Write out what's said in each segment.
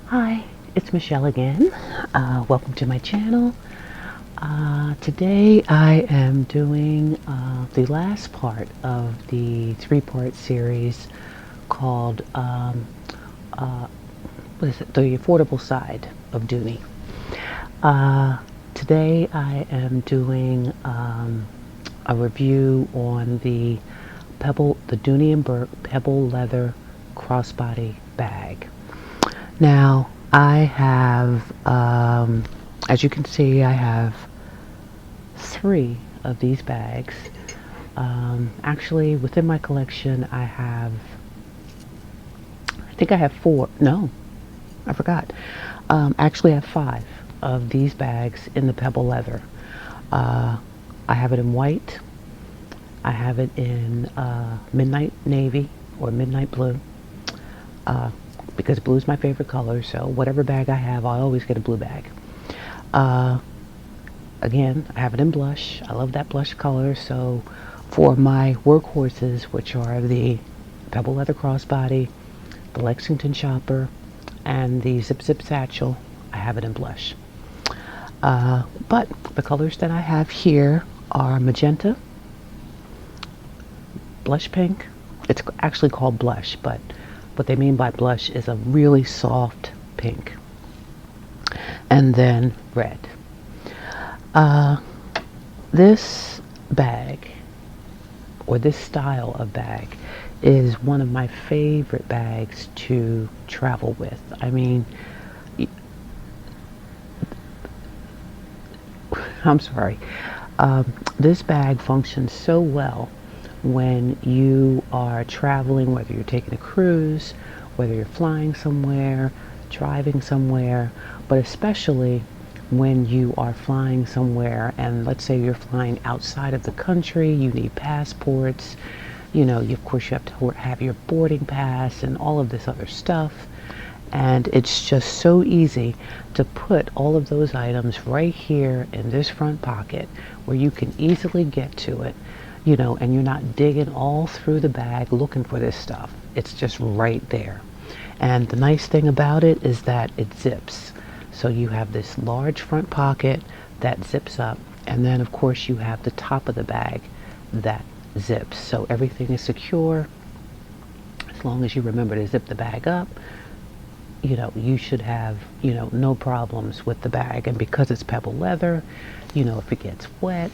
Hi, it's Michelle again. Welcome to my channel. Today I am doing the last part of the three-part series called what is it? The Affordable Side of Dooney. Today I am doing a review on the Pebble, the Dooney and Bourke Pebble leather crossbody bag. Now, I have, as you can see, I have 3 of these bags. Actually, within my collection, I think I have 4. No, I forgot. Actually, I have 5 of these bags in the Pebble leather. I have it in white. I have it in midnight navy or midnight blue. Because blue is my favorite color, so whatever bag I have, I always get a blue bag. Again, I have it in blush. I love that blush color, so for my workhorses, which are the Pebble leather crossbody, the Lexington shopper, and the Zip Zip satchel, I have it in blush. But the colors that I have here are magenta, blush pink. It's actually called blush, but what they mean by blush is a really soft pink. And then red. This bag, or this style of bag, is one of my favorite bags to travel with. I mean, I'm sorry. This bag functions so well when you are traveling, whether you're taking a cruise, whether you're flying somewhere, driving somewhere, but especially when you are flying somewhere and let's say you're flying outside of the country, you need passports, of course you have to have your boarding pass and all of this other stuff. And it's just so easy to put all of those items right here in this front pocket where you can easily get to it. And you're not digging all through the bag looking for this stuff. It's just right there. And the nice thing about it is that it zips. So you have this large front pocket that zips up, and then of course you have the top of the bag that zips. So everything is secure. As long as you remember to zip the bag up, you should have, no problems with the bag. And because it's Pebble leather, if it gets wet,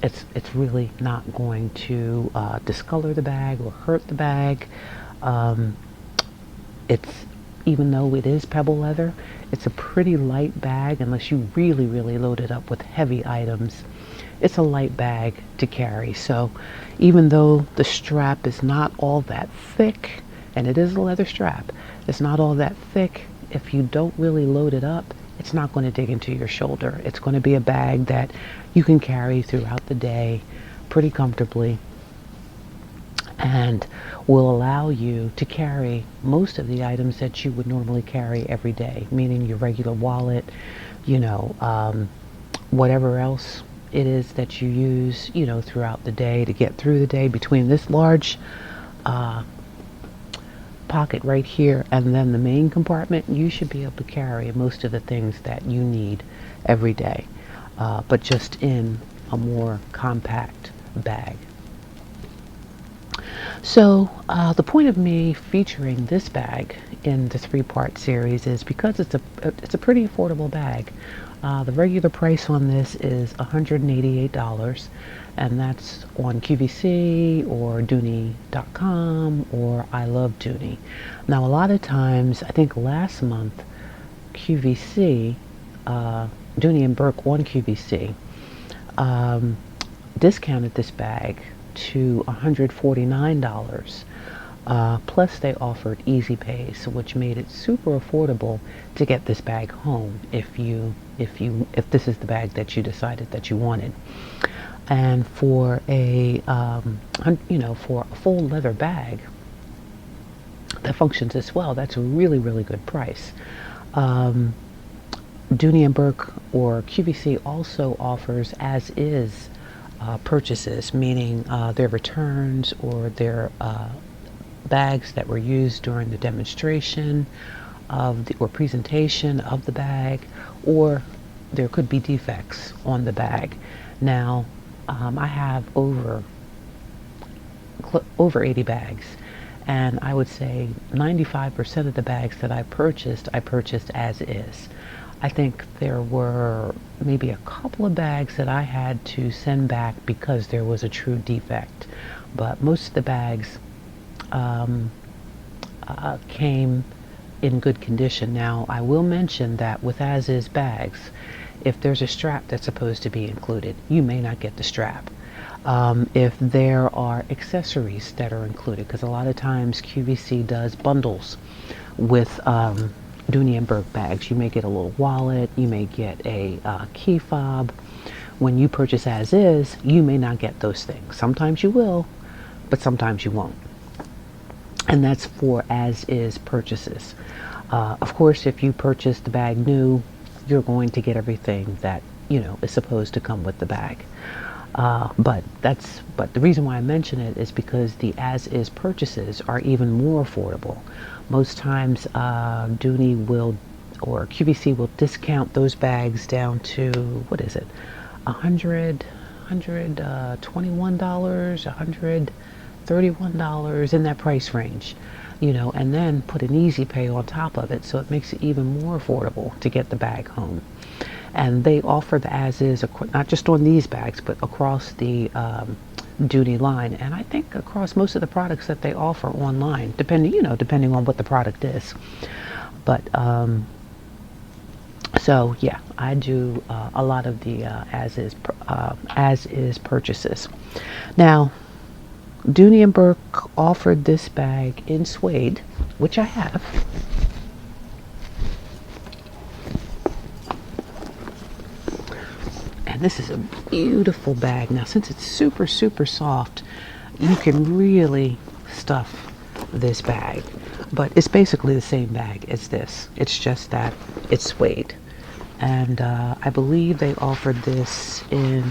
it's really not going to discolor the bag or hurt the bag. Even though it is Pebble leather, it's a pretty light bag unless you really, really load it up with heavy items. It's a light bag to carry. So even though the strap is not all that thick, and it is a leather strap, it's not all that thick, if you don't really load it up, it's not going to dig into your shoulder. It's going to be a bag that you can carry throughout the day pretty comfortably and will allow you to carry most of the items that you would normally carry every day, meaning your regular wallet, whatever else it is that you use, throughout the day to get through the day. Between this large pocket right here and then the main compartment, you should be able to carry most of the things that you need every day, but just in a more compact bag. So the point of me featuring this bag in the three-part series is because it's a pretty affordable bag. The regular price on this is $188, and that's on QVC or Dooney.com or I Love Dooney. Now, a lot of times, I think last month, QVC, Dooney and Bourke on QVC, discounted this bag to $149. Plus they offered easy pays, which made it super affordable to get this bag home if this is the bag that you decided that you wanted. And for a for a full leather bag that functions as well, that's a really, really good price. Dooney and Bourke or QVC also offers as is purchases, meaning their returns or their bags that were used during the demonstration of the, or presentation of the bag, or there could be defects on the bag. Now, I have over 80 bags, and I would say 95% of the bags that I purchased as is. I think there were maybe a couple of bags that I had to send back because there was a true defect, but most of the bags came in good condition. Now, I will mention that with as-is bags, if there's a strap that's supposed to be included, you may not get the strap. If there are accessories that are included, because a lot of times QVC does bundles with Dooney and Bourke bags. You may get a little wallet, you may get a key fob. When you purchase as is, you may not get those things. Sometimes you will, but sometimes you won't. And that's for as is purchases. Of course, if you purchase the bag new, you're going to get everything that, you know, is supposed to come with the bag. But the reason why I mention it is because the as-is purchases are even more affordable. Most times, Dooney will, or QVC will discount those bags down to, what is it, $121, $131, in that price range, you know, and then put an easy pay on top of it, so it makes it even more affordable to get the bag home. And they offer the as-is, not just on these bags, but across the Dooney line, and I think across most of the products that they offer online, depending on what the product is. But so yeah, I do a lot of the as-is purchases. Now, Dooney and Bourke offered this bag in suede, which I have. And this is a beautiful bag. Now, since it's super, super soft, you can really stuff this bag. But it's basically the same bag as this. It's just that it's suede. And I believe they offered this in,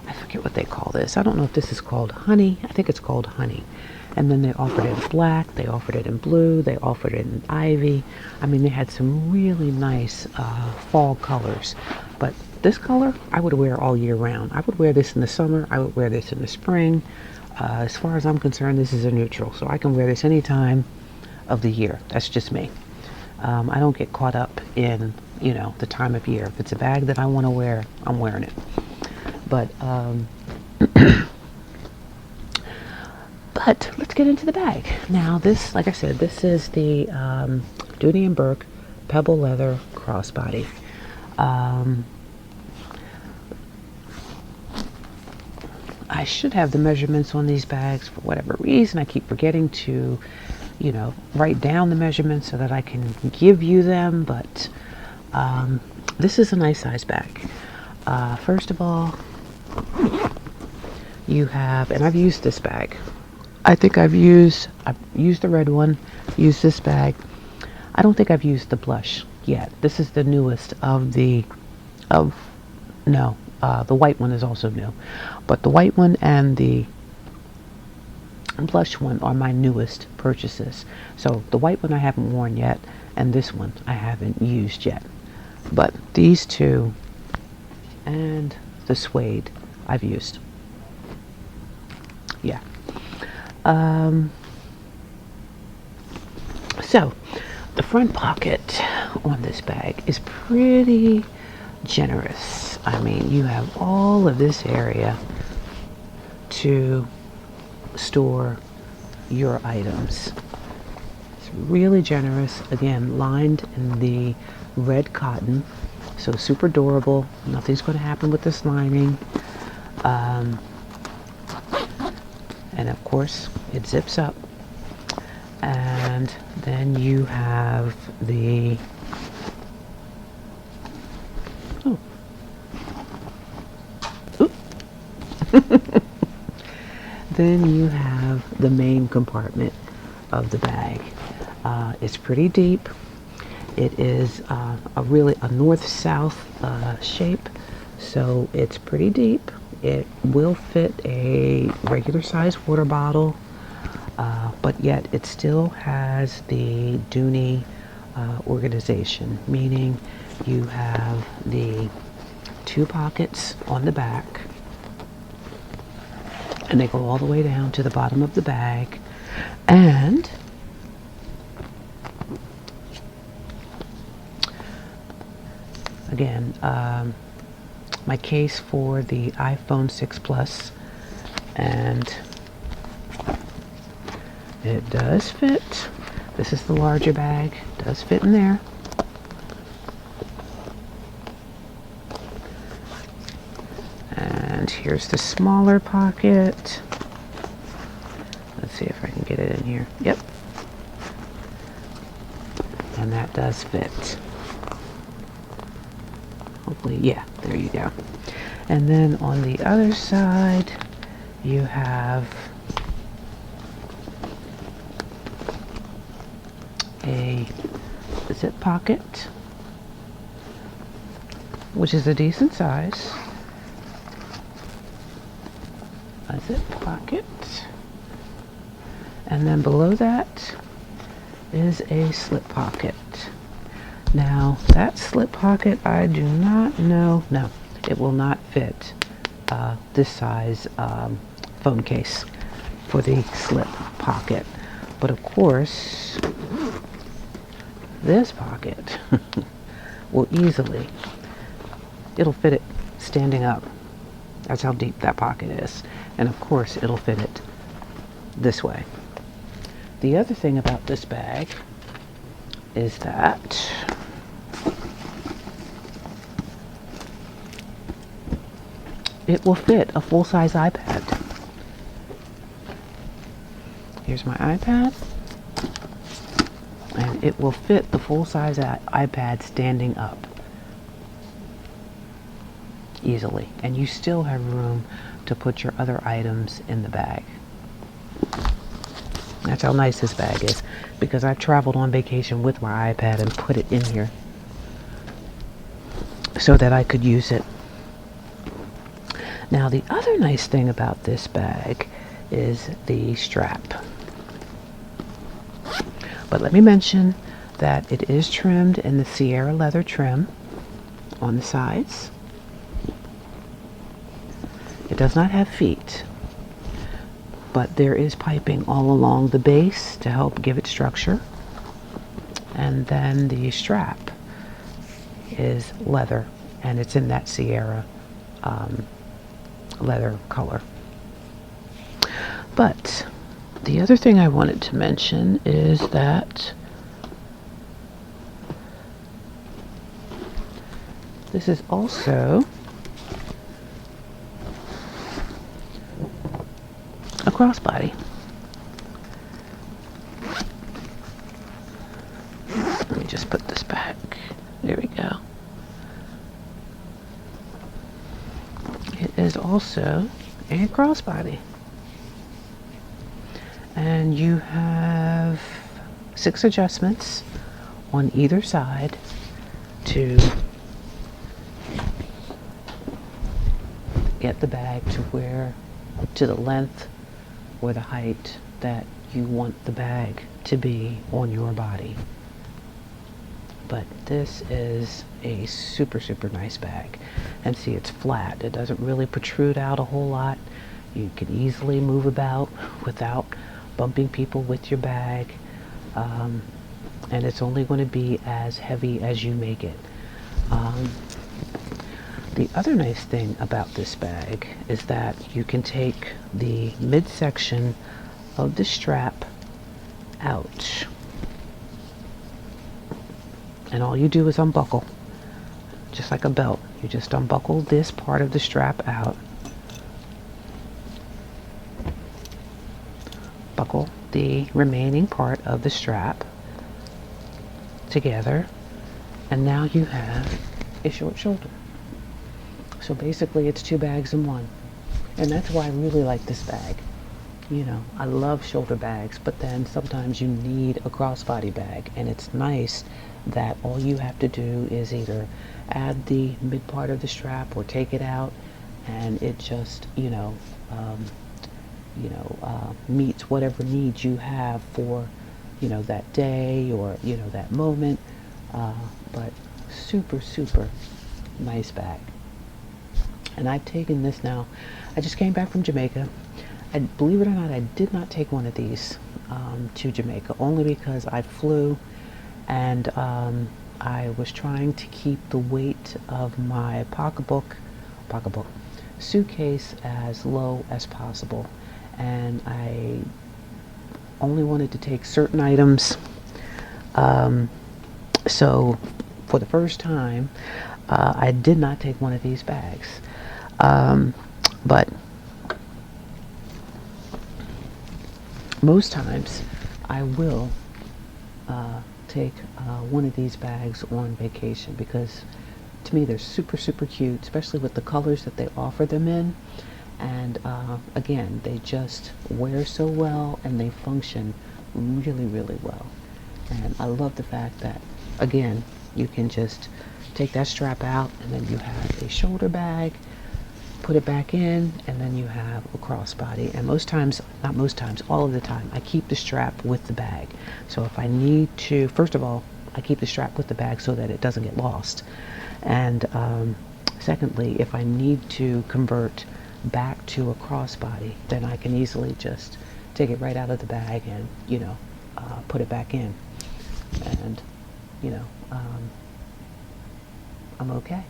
I forget what they call this. I don't know if this is called honey. I think it's called honey. And then they offered it in black. They offered it in blue. They offered it in ivy. I mean, they had some really nice fall colors. But this color, I would wear all year round. I would wear this in the summer. I would wear this in the spring. As far as I'm concerned, this is a neutral. So I can wear this any time of the year. That's just me. I don't get caught up in, you know, the time of year. If it's a bag that I want to wear, I'm wearing it. But but let's get into the bag. Now this, like I said, this is the Dooney and Bourke Pebble Leather Crossbody. I should have the measurements on these bags. For whatever reason, I keep forgetting to, you know, write down the measurements so that I can give you them. But this is a nice size bag. First of all, you have, and I've used this bag. I think I've used the red one, used this bag. I don't think I've used the blush yet. This is the newest of the white one is also new, but the white one and the blush one are my newest purchases. So the white one I haven't worn yet, and this one I haven't used yet. But these two and the suede I've used. Yeah. So the front pocket on this bag is pretty generous. I mean, you have all of this area to store your items. It's really generous. Again, lined in the red cotton, so super durable. Nothing's going to happen with this lining. And of course, it zips up. And then you have the then you have the main compartment of the bag. It's pretty deep. It is a north-south shape, so it's pretty deep. It will fit a regular size water bottle, but yet it still has the Dooney organization, meaning you have the 2 pockets on the back, and they go all the way down to the bottom of the bag, and again, my case for the iPhone 6 Plus, and it does fit. This is the larger bag, does fit in there. And here's the smaller pocket. Let's see if I can get it in here. Yep. And that does fit. Hopefully, yeah, there you go. And then on the other side, you have a zip pocket, which is a decent size. A zip pocket. And then below that is a slip pocket. Now, that slip pocket, I do not know. No, it will not fit this size phone case for the slip pocket. But of course, this pocket will easily, it'll fit it standing up. That's how deep that pocket is. And of course, it'll fit it this way. The other thing about this bag is that it will fit a full-size iPad. Here's my iPad. And it will fit the full-size iPad standing up easily. And you still have room to put your other items in the bag. That's how nice this bag is, because I've traveled on vacation with my iPad and put it in here so that I could use it. Now, the other nice thing about this bag is the strap. But let me mention that it is trimmed in the Sierra leather trim on the sides. It does not have feet, but there is piping all along the base to help give it structure. And then the strap is leather, and it's in that Sierra leather color. But the other thing I wanted to mention is that this is also a crossbody. Let me just put this back. There we go. It is also a crossbody. And you have 6 adjustments on either side to get the bag to the length or the height that you want the bag to be on your body. But this is a super, super nice bag. And see, it's flat. It doesn't really protrude out a whole lot. You can easily move about without bumping people with your bag. And it's only going to be as heavy as you make it. The other nice thing about this bag is that you can take the midsection of the strap out. And all you do is unbuckle, just like a belt. You just unbuckle this part of the strap out, buckle the remaining part of the strap together, and now you have a short shoulder. So basically it's 2 bags in one. And that's why I really like this bag. You know, I love shoulder bags, but then sometimes you need a crossbody bag, and it's nice that all you have to do is either add the mid part of the strap or take it out, and it just, meets whatever needs you have for that day or, that moment. But super, super nice bag. And I've taken this now. I just came back from Jamaica. Believe it or not, I did not take one of these to Jamaica, only because I flew and I was trying to keep the weight of my pocketbook suitcase as low as possible. And I only wanted to take certain items. So for the first time, I did not take one of these bags. But most times I will take one of these bags on vacation, because to me they're super, super cute, especially with the colors that they offer them in. And again, they just wear so well and they function really, really well. And I love the fact that, again, you can just take that strap out and then you have a shoulder bag, put it back in, and then you have a crossbody. And most times, not most times, all of the time, I keep the strap with the bag. So if I need to, first of all, I keep the strap with the bag so that it doesn't get lost. And secondly, if I need to convert back to a crossbody, then I can easily just take it right out of the bag and, put it back in. And, I'm okay.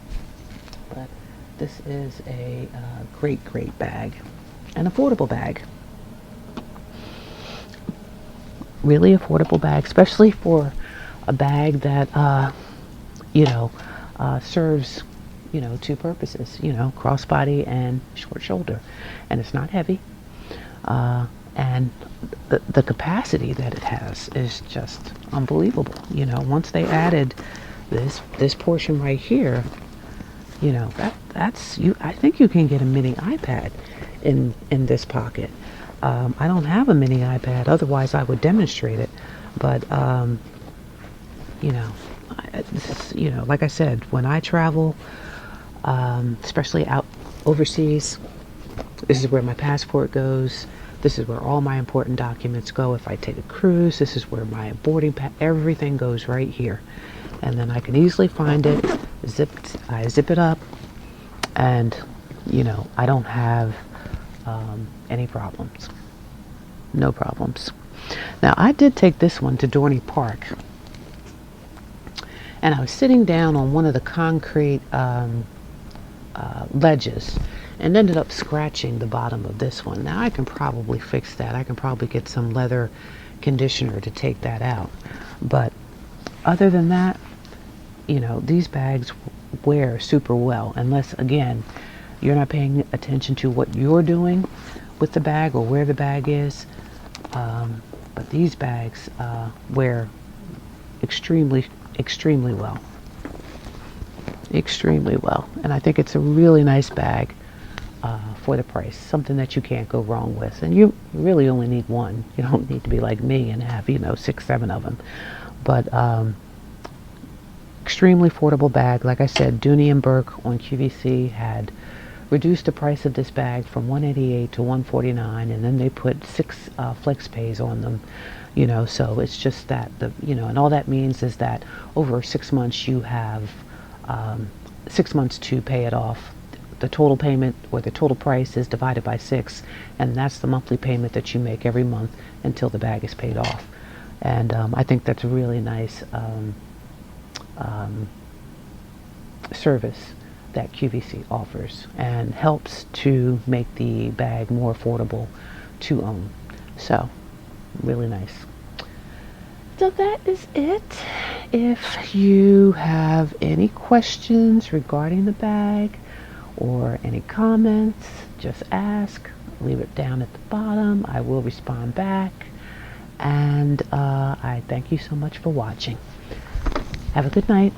But this is a great, great bag. An affordable bag. Really affordable bag, especially for a bag that, serves, two purposes, crossbody and short shoulder. And it's not heavy. And the capacity that it has is just unbelievable. Once they added this portion right here, that's you. I think you can get a mini iPad in this pocket. I don't have a mini iPad, otherwise I would demonstrate it. But this is, like I said, when I travel, especially out overseas, this is where my passport goes. This is where all my important documents go. If I take a cruise, this is where my boarding pass, everything goes right here. And then I can easily find it, I zip it up, and, I don't have any problems. No problems. Now, I did take this one to Dooney-Part. And I was sitting down on one of the concrete ledges and ended up scratching the bottom of this one. Now I can probably fix that. I can probably get some leather conditioner to take that out. But other than that, these bags wear super well, unless, again, you're not paying attention to what you're doing with the bag or where the bag is. But these bags wear extremely, extremely well. Extremely well. And I think it's a really nice bag for the price. Something that you can't go wrong with. And you really only need one. You don't need to be like me and have, 6, 7 of them. But extremely affordable bag. Like I said, Dooney and BOURKE on QVC had reduced the price of this bag from $188 to $149, and then they put 6 flex pays on them. So it's just that and all that means is that over 6 months you have 6 months to pay it off. The total payment or the total price is divided by 6, and that's the monthly payment that you make every month until the bag is paid off. And I think that's a really nice service that QVC offers, and helps to make the bag more affordable to own. So, really nice. So that is it. If you have any questions regarding the bag or any comments, just ask. Leave it down at the bottom. I will respond back. And I thank you so much for watching. Have a good night.